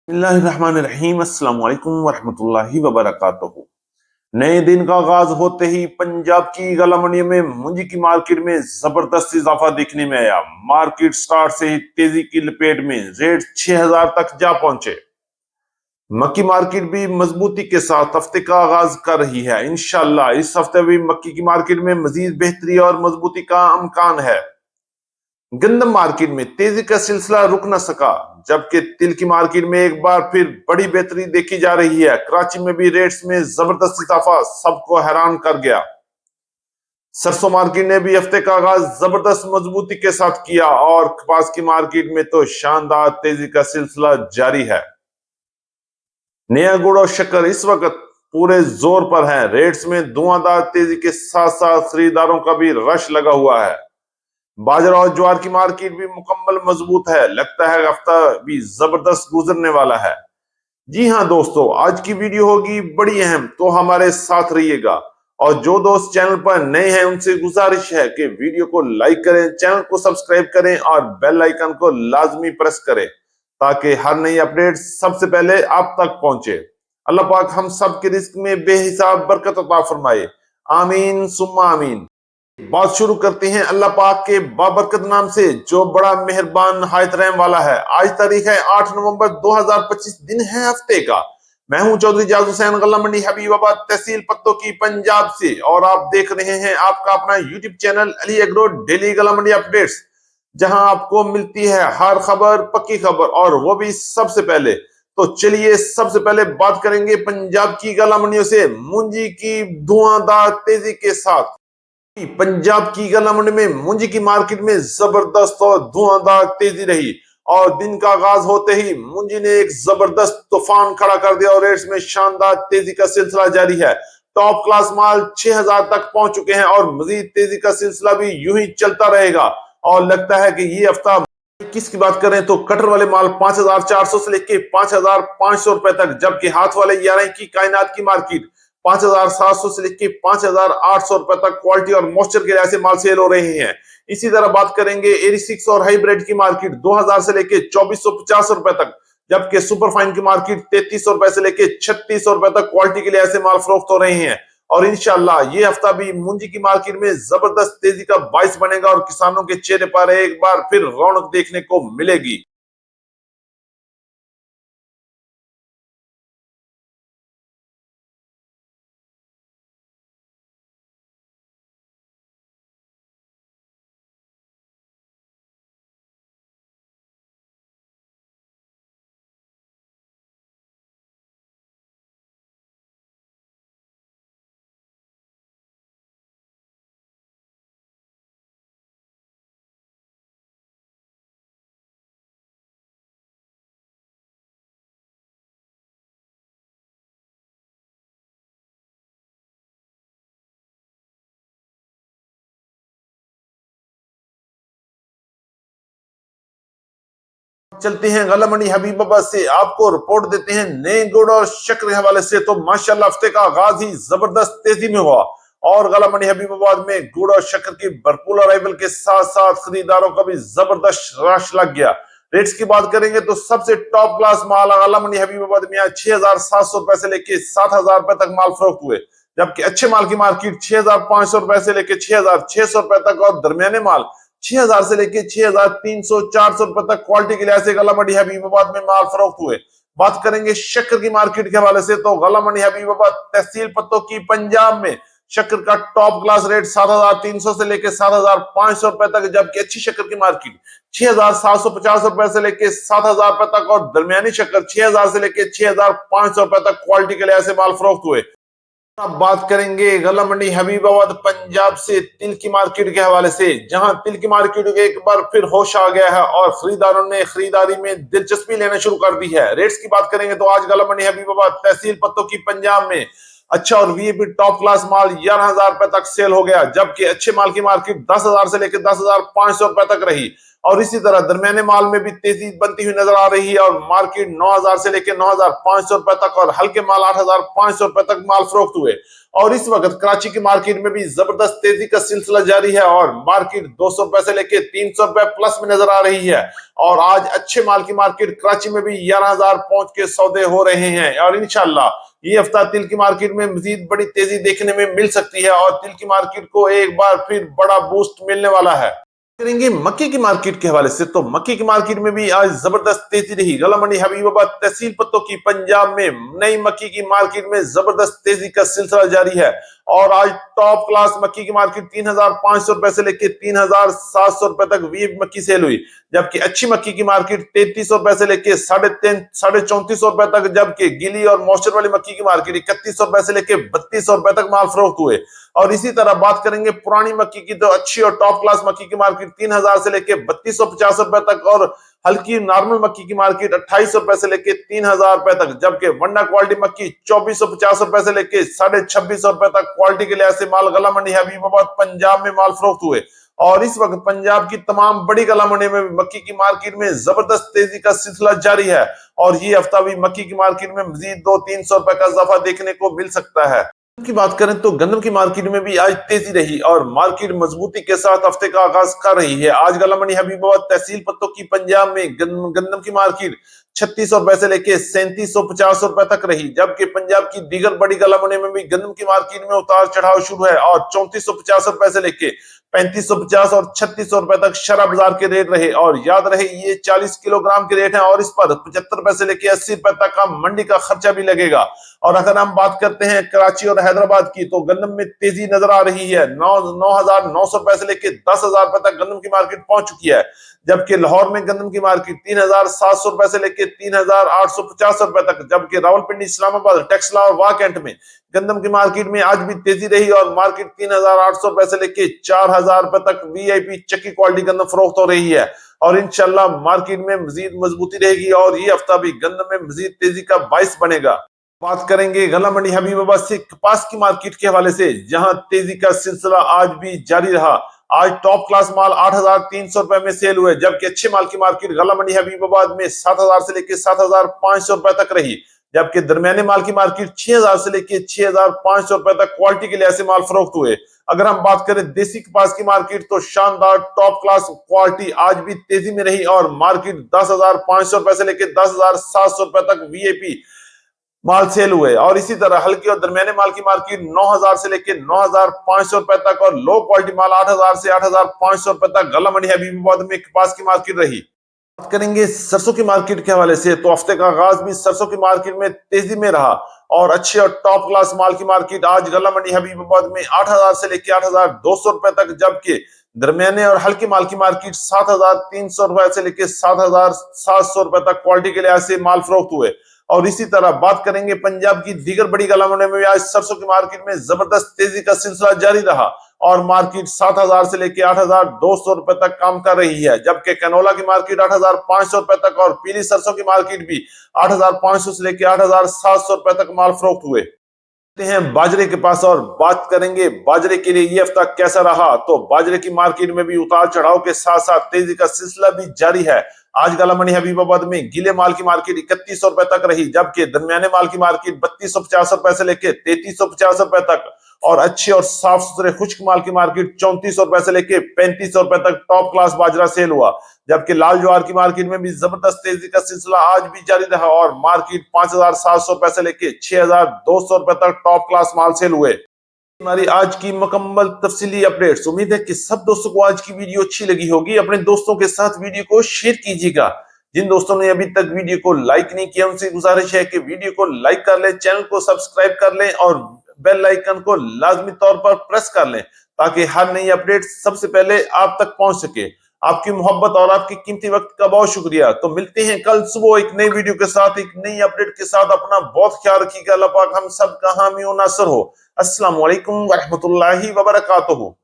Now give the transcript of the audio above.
बिस्मिल्लाहिर्रहमानिर्रहीम अस्सलाम वालेकुम वरहमतुल्लाहि वबरकातुहू। नए दिन का आगाज होते ही पंजाब की गला मंडी में मुंजी की मार्केट में जबरदस्त इजाफा देखने में आया। मार्केट स्टार्ट से ही तेजी की लपेट में रेट 6000 तक जा पहुंचे। मक्की मार्केट भी मजबूती के साथ हफ्ते का आगाज कर रही है। इंशाल्लाह इस हफ्ते भी मक्की की मार्केट में मजीद बेहतरी और मजबूती का इम्कान है। गंदम मार्केट में तेजी का सिलसिला रुक न सका, जबकि तिल की मार्केट में एक बार फिर बड़ी बेहतरी देखी जा रही है। कराची में भी रेट्स में जबरदस्त इजाफा सबको हैरान कर गया। सरसों मार्केट ने भी हफ्ते का आगाज जबरदस्त मजबूती के साथ किया और कपास की मार्केट में तो शानदार तेजी का सिलसिला जारी है। नया गुड़ और शक्कर इस वक्त पूरे जोर पर है। रेट्स में धुआंधार तेजी के साथ साथ खरीदारों का भी रश लगा हुआ है। बाजरा और ज्वार की मार्केट भी मुकम्मल मजबूत है। लगता है हफ्ता भी जबरदस्त गुजरने वाला है। जी हाँ दोस्तों, आज की वीडियो होगी बड़ी अहम, तो हमारे साथ रहिएगा। और जो दोस्त चैनल पर नए हैं उनसे गुजारिश है कि वीडियो को लाइक करें, चैनल को सब्सक्राइब करें और बेल आइकन को लाजमी प्रेस करें ताकि हर नई अपडेट सबसे पहले आप तक पहुंचे। अल्लाह पाक हम सब के रिस्क में बेहिसाब बरकत अता फरमाए। आमीन सुम्मा आमीन। बात शुरू करते हैं अल्लाह पाक के बाबरकत नाम से जो बड़ा मेहरबान नहायत रहम वाला है। आज तारीख है 8 नवंबर 2025, दिन है हफ्ते का। मैं हूं चौधरी जाज हुसैन, गला मंडी हबीबाबाद, तहसील पत्तों की, पंजाब से, और आप देख रहे हैं आपका अपना YouTube channel Ali agro daily गला मंडी अपडेट्स, जहां आपको मिलती है हर खबर, पक्की खबर, और वो भी सबसे पहले। तो चलिए सबसे पहले बात करेंगे पंजाब की गला मंडियों से मुंजी की धुआंधार तेजी के साथ। पंजाब की गला मंडी में मुंजी की मार्केट में जबरदस्त और धुआंधार तेजी रही और दिन का आगाज होते ही मुंजी ने एक जबरदस्त तूफान खड़ा कर दिया और रेट्स में शानदार तेजी का सिलसिला जारी है। टॉप क्लास माल 6000 तक पहुंच चुके हैं और मजीद तेजी का सिलसिला भी यूं ही चलता रहेगा। और लगता है कि ये हफ्ता किसकी बात करें तो कटर वाले माल 5400 से लेके 5500 रुपए तक, जबकि हाथ वाले 11 की कायनात की मार्केट 5700 से लेके 5800 रुपए तक क्वालिटी और मॉइस्चर के ऐसे माल सेल हो रहे हैं। इसी तरह बात करेंगे 86 और हाइब्रिड की मार्केट 2000 से लेके 2450 रुपए तक, जबकि सुपर फाइन की मार्केट 3300 रुपए से लेके 3600 रुपए तक क्वालिटी के लिए ऐसे माल फरोख्त हो रहे हैं। और इंशाल्लाह ये हफ्ता भी मुंजी की मार्केट में जबरदस्त तेजी का बाइस बनेगा और किसानों के चेहरे पर एक बार फिर रौनक देखने को मिलेगी। चलते हैं गला मंडी हबीबाबाद से, आपको रिपोर्ट देते हैं नए गुड़ और शक्कर के हवाले से। तो माशाल्लाह हफ्ते का आगाज ही जबरदस्त तेजी में हुआ और गला मंडी हबीबाबाद में गुड़ और शक्कर की भरपूर अराइवल के साथ साथ खरीदारों का भी जबरदस्त रश लग गया। रेट्स की बात करेंगे तो सबसे टॉप क्लास माल गला मंडी हबीबाबाद में 6700 रुपए से लेके 7000 रुपए तक माल फरोख्त हुए, जबकि अच्छे माल की मार्केट 6500 रुपए से लेके 6600 रुपए तक और दरमियाने माल 6000 से लेके 6300 400 रुपए तक क्वालिटी के लिहाज से गला मंडी हबीबाबाद में माल फरोख्त हुए। बात करेंगे शक्कर की मार्केट के हवाले से तो गला मंडी हबीबाबाद तहसील पत्तों की, पंजाब में शक्कर का टॉप क्लास रेट 7300 से लेके 7500 रुपए तक, जबकि अच्छी शक्कर की मार्केट 6750 रुपए से लेके 7000 रुपए तक और दरमियानी शक्कर 6000 से लेके 6500 रुपए तक क्वालिटी के लिहाज से माल फरोख्त हुए। अब बात करेंगे गला मंडी हबीबाबाद पंजाब से तिल की मार्केट के हवाले से, जहां तिल की मार्केट के एक बार फिर होश आ गया है और खरीदारों ने खरीदारी में दिलचस्पी लेना शुरू कर दी है। रेट्स की बात करेंगे तो आज गला मंडी हबीबाबाद तहसील पत्तों की, पंजाब में अच्छा और वीआईपी टॉप क्लास माल 11000 रुपए तक सेल हो गया, जबकि अच्छे माल की मार्केट 10000 से लेकर 10500 रुपए तक रही और इसी तरह दरमियाने माल में भी तेजी बनती हुई नजर आ रही है और मार्केट 9,000 से लेकर 9,500 रुपए तक और हल्के माल 8,500 रुपए तक माल फरोख्त हुए। और इस वक्त कराची की मार्केट में भी जबरदस्त तेजी का सिलसिला जारी है और मार्केट 200 रुपए से लेकर 300 रुपए प्लस में नजर आ रही है। और आज अच्छे माल की मार्केट कराची में भी 11,000 पहुंच के सौदे हो रहे हैं और इंशाल्लाह ये हफ्ता तिल की मार्केट में मजीद बड़ी तेजी देखने में मिल सकती है और तिल की मार्केट को एक बार फिर बड़ा बूस्ट मिलने वाला है। करेंगे मक्की की मार्केट के हवाले से, तो मक्की की मार्केट में भी आज जबरदस्त तेजी रही। गला मंडी हबीबाबाद तहसील पत्तों की पंजाब में नई मक्की की मार्केट में जबरदस्त तेजी का सिलसिला जारी है और आज टॉप क्लास मक्की की मार्केट 3,500 रुपए से लेकर 3,700 रुपए तक वीप मक्की सेल हुई, जबकि अच्छी मक्की की मार्केट 3,300 रुपए से लेकर 3,3400 रुपए तक, जबकि गीली और मॉइस्चर वाली मक्की की मार्केट 3,100 रुपए से लेकर 3,200 रुपए तक माल फरोख्त हुए। और इसी तरह बात करेंगे पुरानी मक्की की, तो अच्छी और टॉप क्लास मक्की की मार्केट 3,000 से लेकर 3,250 रुपए तक और हल्की नॉर्मल मक्की की मार्केट 2,800 रुपए से लेकर 3,000 रुपए तक, जबकि वंडा क्वालिटी मक्की 2,450 रुपए से लेकर 2,650 रुपए तक क्वालिटी के लिहाज से माल गला मंडी हबीबाबाद पंजाब में माल फरोख्त हुए। और इस वक्त पंजाब की तमाम बड़ी गला मंडी में मक्की की मार्केट में जबरदस्त तेजी का सिलसिला जारी है और ये हफ्ता भी मक्की की मार्केट में मजीद 200-300 रुपए का इजाफा देखने को मिल सकता है। की बात करें तो गंदम की मार्केट में भी आज तेजी रही और मार्केट मजबूती के साथ हफ्ते का आगाज कर रही है। आज गला मंडी हबीबाबाद तहसील पत्तों की पंजाब में गंदम की मार्केट 3,600 रुपए से लेकर 3,750 रुपए तक रही, जबकि पंजाब की दीगर बड़ी गला मंडी में भी गंदम की मार्केट में उतार चढ़ाव शुरू है और 3,450 रुपए से लेकर 3,550 और 3,600 रुपए तक शरा बाजार के रेट रहे। और याद रहे ये 40 किलोग्राम के रेट है और इस पर 75 रुपए से लेकर 80 रुपए तक का मंडी का खर्चा भी लगेगा। और अगर हम बात करते हैं कराची और हैदराबाद की, तो गंदम में तेजी नजर आ रही है। 9,900 रुपए से लेकर 10,000 रुपए तक गंदम की मार्केट पहुंच चुकी है, जबकि लाहौर में गंदम की मार्केट 3,700 रुपए से लेकर 3,850 रुपए तक, जबकि रावलपिंडी, इस्लामाबाद, टेक्सला और वाह कैंट में गंदम की मार्केट में आज भी तेजी रही और मार्केट 3,800 रुपए से लेकर 4,000 रुपए तक वीआईपी चक्की क्वालिटी गंदम फरोख्त हो रही है। और इंशाल्लाह मार्केट में मजीद मजबूती रहेगी और ये हफ्ता भी गंदम में मजीद तेजी का बाइस बनेगा। बात करेंगे गला मंडी हबीबाबाद से कपास की मार्केट के हवाले से, जहां तेजी का सिलसिला आज भी जारी रहा। आज टॉप क्लास माल 8,300 रुपए में सेल हुए, जबकि अच्छे माल की मार्केट गला मंडी हबीबाबाद में 7,000 से लेकर 7,500 रुपए तक रही, जबकि दरमियाने माल की मार्केट 6,000 से लेकर 6,500 रुपए तक क्वालिटी के लिहाज से माल फरोख्त हुए। अगर हम बात करें देसी कपास की मार्केट, तो शानदार टॉप क्लास क्वालिटी आज भी तेजी में रही और मार्केट 10,500 रुपए से लेकर 10,700 रुपए तक वीआईपी माल सेल हुए। और इसी तरह हल्की और दरमियाने माल की मार्केट 9,000 से लेकर 9,500 रुपए तक और लो क्वालिटी माल 8,000 से 8,500 रुपए तक गला मंडी हबीबाबाद में कपास की मार्केट रही। बात करेंगे सरसों की मार्केट के हवाले से, तो हफ्ते का आगाज भी सरसों की मार्केट में तेजी में रहा और अच्छे और टॉप क्लास माल की मार्केट आज गला मंडी हबीबाबाद में 8,000 से लेकर 8,200 रुपए तक, जबकि दरमियाने और हल्की माल की मार्केट 7,300 रुपए से लेकर 7,700 रुपए तक क्वालिटी के लिहाज से माल फरोख्त हुए। और इसी तरह बात करेंगे पंजाब की दीगर बड़ी गला मंडी में भी आज सरसों की मार्केट में जबरदस्त तेजी का सिलसिला जारी रहा और मार्केट 7,000 से लेकर 8,200 रुपए तक काम कर रही है, जबकि कैनोला की मार्केट 8,500 रुपए तक और पीली सरसों की मार्केट भी 8,500 से लेकर 8,700 रुपए तक माल फरोख्त हुए। हैं बाजरे के पास और बात करेंगे बाजरे के लिए ये हफ्ता कैसा रहा, तो बाजरे की मार्केट में भी उतार चढ़ाव के साथ साथ तेजी का सिलसिला भी जारी है। आज गला मंडी हबीबाबाद में गीले माल की मार्केट 3,100 रुपए तक रही, जबकि दरमियाने माल की मार्केट 3,250 रुपए से लेकर 3,350 रुपए तक और अच्छे और साफ सुथरे खुश्क माल की मार्केट 3,400 रुपए से लेकर 3,500 रुपए तक टॉप क्लास बाजरा सेल हुआ, जबकि लाल ज्वार की मार्केट में भी जबरदस्त तेजी का सिलसिला आज भी जारी रहा और मार्केट 5,700 रुपए से लेकर 6,200 रुपए तक टॉप क्लास माल सेल हुए। हमारी आज की मुकम्मल तफसीली अपडेट्स। उम्मीद है कि सब दोस्तों को आज की वीडियो अच्छी लगी होगी। अपने दोस्तों के साथ वीडियो को शेयर कीजिएगा। जिन दोस्तों ने अभी तक वीडियो को लाइक नहीं किया उनसे गुजारिश है कि वीडियो को लाइक कर लें, चैनल को सब्सक्राइब कर लें और बेल आइकन को लाजमी तौर पर प्रेस कर लें ताकि हर नई अपडेट सबसे पहले आप तक पहुंच सके। आपकी मोहब्बत और आपकी कीमती वक्त का बहुत शुक्रिया। तो मिलते हैं कल सुबह एक नई वीडियो के साथ, एक नई अपडेट के साथ। अपना बहुत ख्याल रखिएगा। अल्लाह पाक हम सब का हामी और नासर हो। अस्सलाम वालेकुम व रहमतुल्लाहि व बरकातुहू।